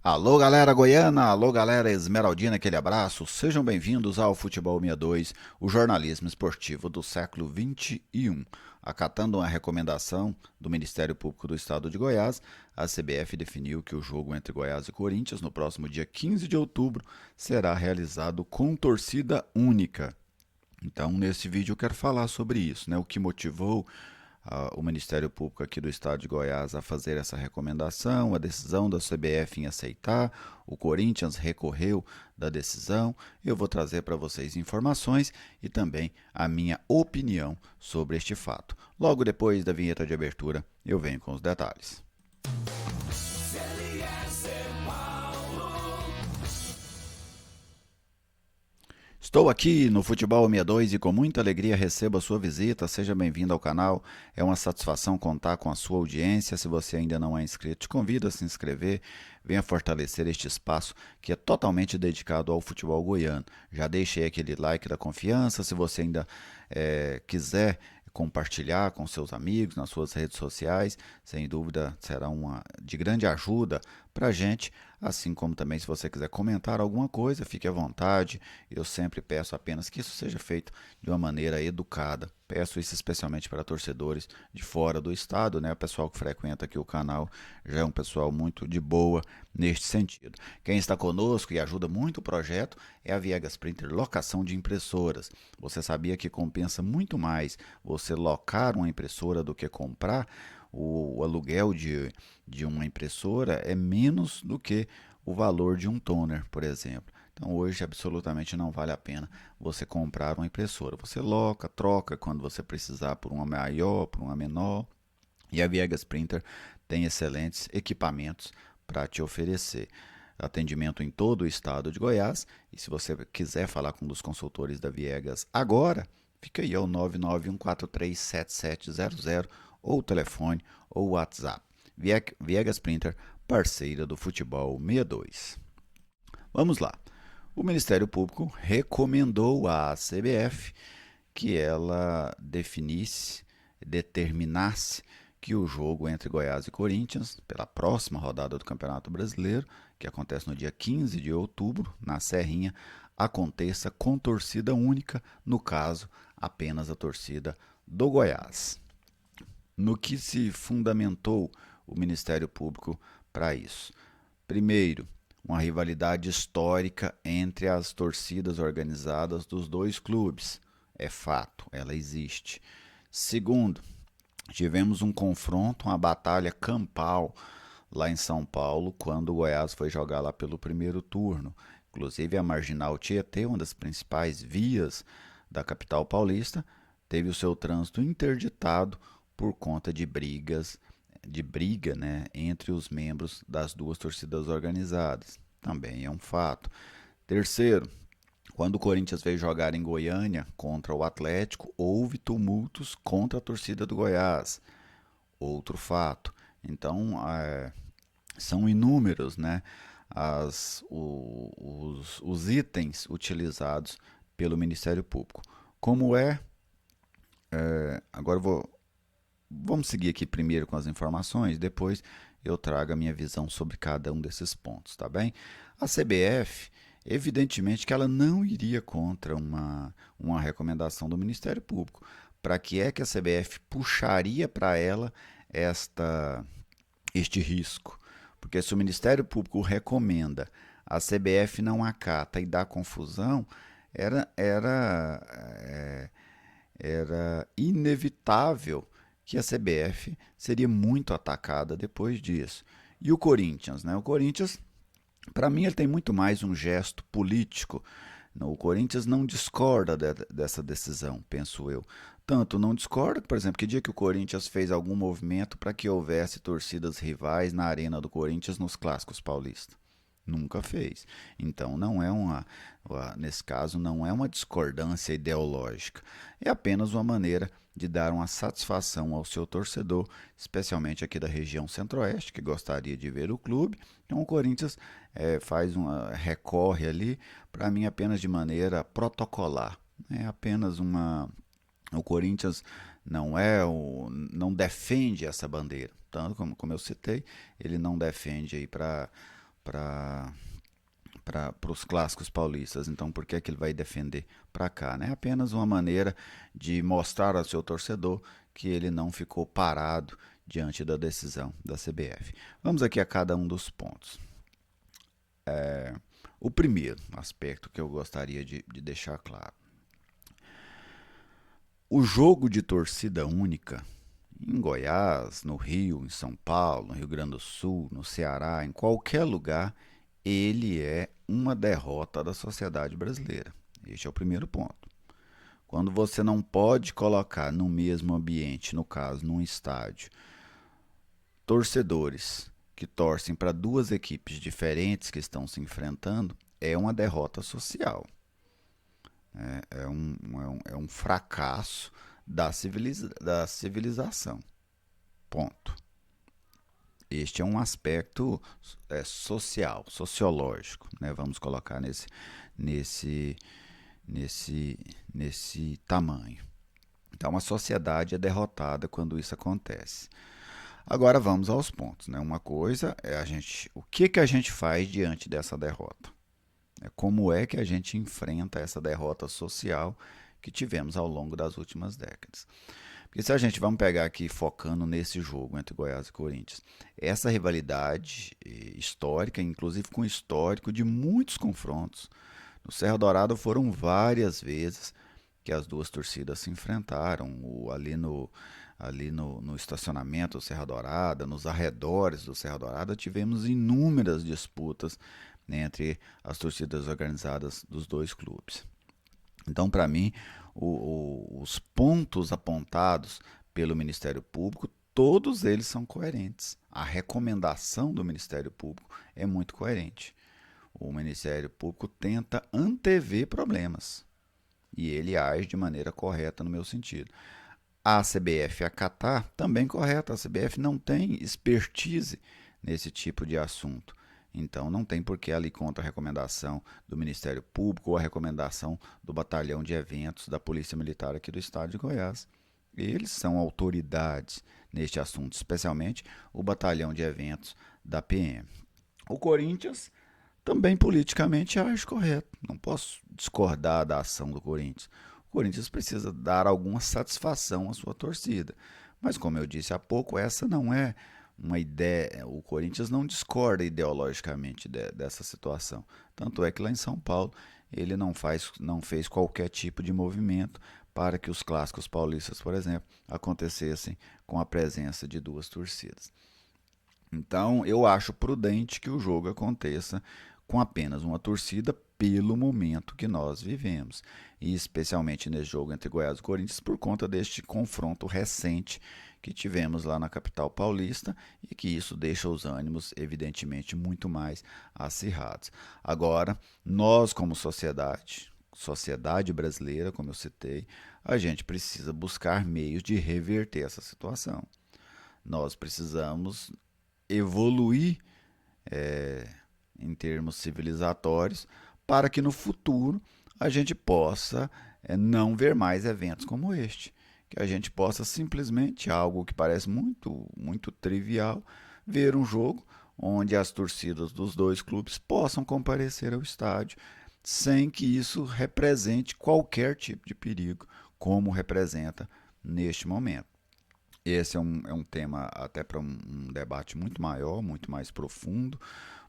Alô galera goiana, alô galera esmeraldina, aquele abraço. Sejam bem-vindos ao Futebol 62, o jornalismo esportivo do século 21. Acatando uma recomendação do Ministério Público do Estado de Goiás, a CBF definiu que o jogo entre Goiás e Corinthians no próximo dia 15 de outubro será realizado com torcida única. Então, nesse vídeo eu quero falar sobre isso, né? O que motivou o Ministério Público aqui do Estado de Goiás a fazer essa recomendação, a decisão da CBF em aceitar, o Corinthians recorreu da decisão. Eu vou trazer para vocês informações e também a minha opinião sobre este fato. Logo depois da vinheta de abertura, eu venho com os detalhes. Estou aqui no Futebol 62 e com muita alegria recebo a sua visita. Seja bem-vindo ao canal. É uma satisfação contar com a sua audiência. Se você ainda não é inscrito, te convido a se inscrever. Venha fortalecer este espaço que é totalmente dedicado ao futebol goiano. Já deixei aquele like da confiança. Se você ainda quiser compartilhar com seus amigos nas suas redes sociais, sem dúvida será uma de grande ajuda para a gente, assim como também se você quiser comentar alguma coisa, fique à vontade. Eu sempre peço apenas que isso seja feito de uma maneira educada. Peço isso especialmente para torcedores de fora do estado, né? O pessoal que frequenta aqui o canal já é um pessoal muito de boa neste sentido. Quem está conosco e ajuda muito o projeto é a Viegas Printer Locação de Impressoras. Você sabia que compensa muito mais você locar uma impressora do que comprar? O aluguel de uma impressora é menos do que o valor de um toner, por exemplo. Então hoje absolutamente não vale a pena você comprar uma impressora. Você loca, troca quando você precisar por uma maior, por uma menor. E a Viegas Printer tem excelentes equipamentos para te oferecer. Atendimento em todo o estado de Goiás. E se você quiser falar com um dos consultores da Viegas agora, fica aí ao 991437700 ou telefone ou WhatsApp. Viegas Printer, parceira do Futebol 62. Vamos lá. O Ministério Público recomendou à CBF que ela determinasse que o jogo entre Goiás e Corinthians, pela próxima rodada do Campeonato Brasileiro, que acontece no dia 15 de outubro, na Serrinha, aconteça com torcida única, no caso, apenas a torcida do Goiás. No que se fundamentou o Ministério Público para isso? Primeiro, uma rivalidade histórica entre as torcidas organizadas dos dois clubes. É fato, ela existe. Segundo, tivemos um confronto, uma batalha campal lá em São Paulo, quando o Goiás foi jogar lá pelo primeiro turno. Inclusive a Marginal Tietê, uma das principais vias da capital paulista, teve o seu trânsito interditado por conta de briga, né, entre os membros das duas torcidas organizadas. Também é um fato. Terceiro, quando o Corinthians veio jogar em Goiânia contra o Atlético, houve tumultos contra a torcida do Goiás. Outro fato. Então, são inúmeros, né, os itens utilizados pelo Ministério Público. Como agora vamos seguir aqui primeiro com as informações, depois eu trago a minha visão sobre cada um desses pontos, tá bem? A CBF, evidentemente que ela não iria contra uma recomendação do Ministério Público. Para que é que a CBF puxaria para ela este risco? Porque se o Ministério Público recomenda, a CBF não acata e dá confusão, era, era, é, era inevitável que a CBF seria muito atacada depois disso. E o Corinthians, né? O Corinthians, para mim, ele tem muito mais um gesto político. O Corinthians não discorda dessa decisão, penso eu. Tanto não discorda, por exemplo, que dia que o Corinthians fez algum movimento para que houvesse torcidas rivais na arena do Corinthians nos clássicos paulistas? Nunca fez. Então não é nesse caso não é uma discordância ideológica. É apenas uma maneira de dar uma satisfação ao seu torcedor, especialmente aqui da região Centro-Oeste, que gostaria de ver o clube. Então o Corinthians recorre ali, para mim apenas de maneira protocolar. É apenas o Corinthians não defende essa bandeira, tanto como eu citei, ele não defende aí para para os clássicos paulistas. Então, por que é que ele vai defender para cá? Né? É apenas uma maneira de mostrar ao seu torcedor que ele não ficou parado diante da decisão da CBF. Vamos aqui a cada um dos pontos. O primeiro aspecto que eu gostaria de deixar claro: o jogo de torcida única em Goiás, no Rio, em São Paulo, no Rio Grande do Sul, no Ceará, em qualquer lugar, ele é uma derrota da sociedade brasileira. Este é o primeiro ponto. Quando você não pode colocar no mesmo ambiente, no caso, num estádio, torcedores que torcem para duas equipes diferentes que estão se enfrentando, é uma derrota social. É um fracasso da civilização. Ponto. Este é um aspecto social, sociológico, né? Vamos colocar nesse, nesse tamanho. Então, a sociedade é derrotada quando isso acontece. Agora vamos aos pontos, né? Uma coisa é o que a gente faz diante dessa derrota? Como é que a gente enfrenta essa derrota social que tivemos ao longo das últimas décadas? Porque se a gente, vamos pegar aqui focando nesse jogo entre Goiás e Corinthians, essa rivalidade histórica, inclusive com histórico de muitos confrontos. No Serra Dourada foram várias vezes que as duas torcidas se enfrentaram, ali no estacionamento do Serra Dourada, nos arredores do Serra Dourada, tivemos inúmeras disputas, né, entre as torcidas organizadas dos dois clubes. Então, para mim, os pontos apontados pelo Ministério Público, todos eles são coerentes. A recomendação do Ministério Público é muito coerente. O Ministério Público tenta antever problemas e ele age de maneira correta no meu sentido. A CBF acatar também correta. A CBF não tem expertise nesse tipo de assunto. Então não tem por que ali contra a recomendação do Ministério Público ou a recomendação do Batalhão de Eventos da Polícia Militar aqui do estado de Goiás. Eles são autoridades neste assunto, especialmente o Batalhão de Eventos da PM. O Corinthians também politicamente age correto. Não posso discordar da ação do Corinthians. O Corinthians precisa dar alguma satisfação à sua torcida. Mas, como eu disse há pouco, essa não é uma ideia. O Corinthians não discorda ideologicamente dessa situação. Tanto é que lá em São Paulo ele não fez qualquer tipo de movimento para que os clássicos paulistas, por exemplo, acontecessem com a presença de duas torcidas. Então, eu acho prudente que o jogo aconteça com apenas uma torcida pelo momento que nós vivemos. E especialmente nesse jogo entre Goiás e Corinthians, por conta deste confronto recente que tivemos lá na capital paulista e que isso deixa os ânimos, evidentemente, muito mais acirrados. Agora, nós, como sociedade brasileira, como eu citei, a gente precisa buscar meios de reverter essa situação. Nós precisamos evoluir em termos civilizatórios para que no futuro a gente possa não ver mais eventos como este, que a gente possa simplesmente, algo que parece muito, muito trivial, ver um jogo onde as torcidas dos dois clubes possam comparecer ao estádio sem que isso represente qualquer tipo de perigo, como representa neste momento. Esse é um tema até para um debate muito maior, muito mais profundo,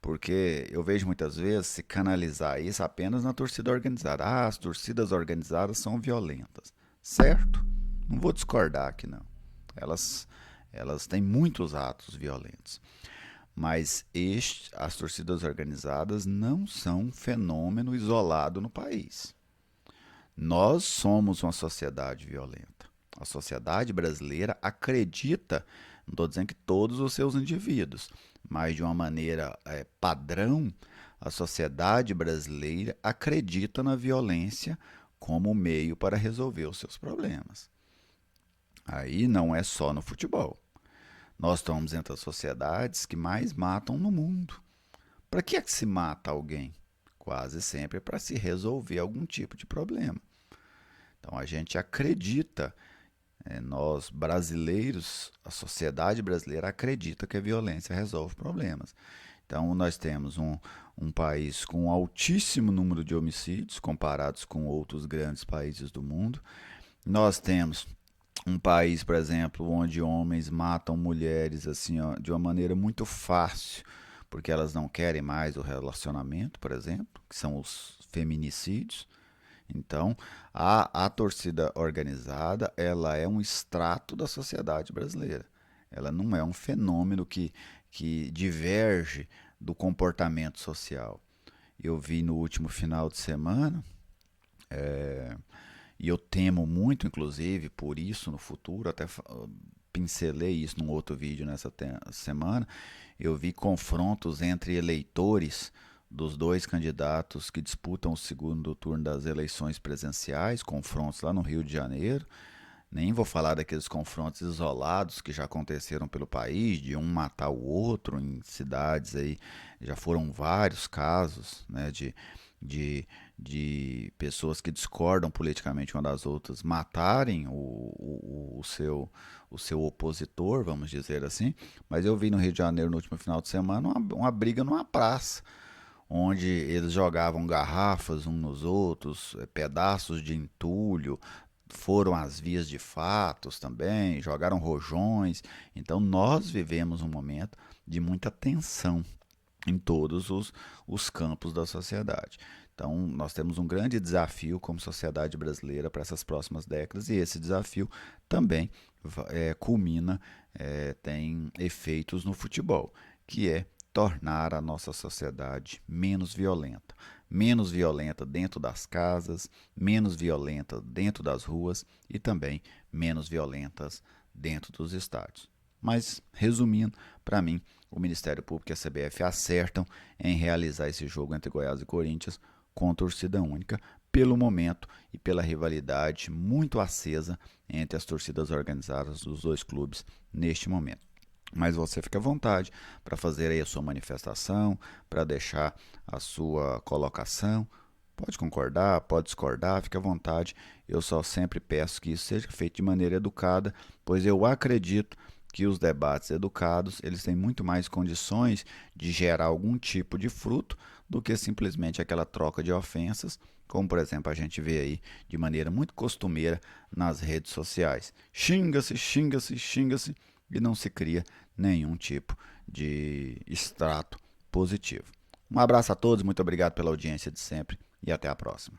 porque eu vejo muitas vezes se canalizar isso apenas na torcida organizada. Ah, as torcidas organizadas são violentas. Certo? Não vou discordar aqui, não. Elas, elas têm muitos atos violentos. Mas as torcidas organizadas não são um fenômeno isolado no país. Nós somos uma sociedade violenta. A sociedade brasileira acredita, não estou dizendo que todos os seus indivíduos, mas de uma maneira padrão, a sociedade brasileira acredita na violência como meio para resolver os seus problemas. Aí não é só no futebol. Nós estamos entre as sociedades que mais matam no mundo. Para que é que se mata alguém? Quase sempre para se resolver algum tipo de problema. Então a gente acredita, nós brasileiros, a sociedade brasileira acredita que a violência resolve problemas. Então, nós temos um país com um altíssimo número de homicídios comparados com outros grandes países do mundo. Nós temos um país, por exemplo, onde homens matam mulheres assim, ó, de uma maneira muito fácil, porque elas não querem mais o relacionamento, por exemplo, que são os feminicídios. Então, a torcida organizada, ela é um extrato da sociedade brasileira. Ela não é um fenômeno que diverge do comportamento social. Eu vi no último final de semana, e eu temo muito, inclusive, por isso no futuro, até pincelei isso num outro vídeo nessa semana, eu vi confrontos entre eleitores dos dois candidatos que disputam o segundo turno das eleições presidenciais, confrontos lá no Rio de Janeiro. Nem vou falar daqueles confrontos isolados que já aconteceram pelo país, de um matar o outro em cidades aí. Já foram vários casos, né, de pessoas que discordam politicamente uma das outras matarem o seu opositor, vamos dizer assim. Mas eu vi no Rio de Janeiro no último final de semana uma briga numa praça, onde eles jogavam garrafas uns nos outros, pedaços de entulho, foram às vias de fatos também, jogaram rojões. Então nós vivemos um momento de muita tensão em todos os campos da sociedade. Então, nós temos um grande desafio como sociedade brasileira para essas próximas décadas, e esse desafio também culmina, tem efeitos no futebol, que é tornar a nossa sociedade menos violenta. Menos violenta dentro das casas, menos violenta dentro das ruas e também menos violentas dentro dos estádios. Mas, resumindo, para mim, o Ministério Público e a CBF acertam em realizar esse jogo entre Goiás e Corinthians com torcida única, pelo momento e pela rivalidade muito acesa entre as torcidas organizadas dos dois clubes neste momento. Mas você fica à vontade para fazer aí a sua manifestação, para deixar a sua colocação. Pode concordar, pode discordar, fique à vontade. Eu só sempre peço que isso seja feito de maneira educada, pois eu acredito que os debates educados, eles têm muito mais condições de gerar algum tipo de fruto do que simplesmente aquela troca de ofensas, como por exemplo a gente vê aí de maneira muito costumeira nas redes sociais. Xinga-se, xinga-se, xinga-se e não se cria nenhum tipo de extrato positivo. Um abraço a todos, muito obrigado pela audiência de sempre e até a próxima.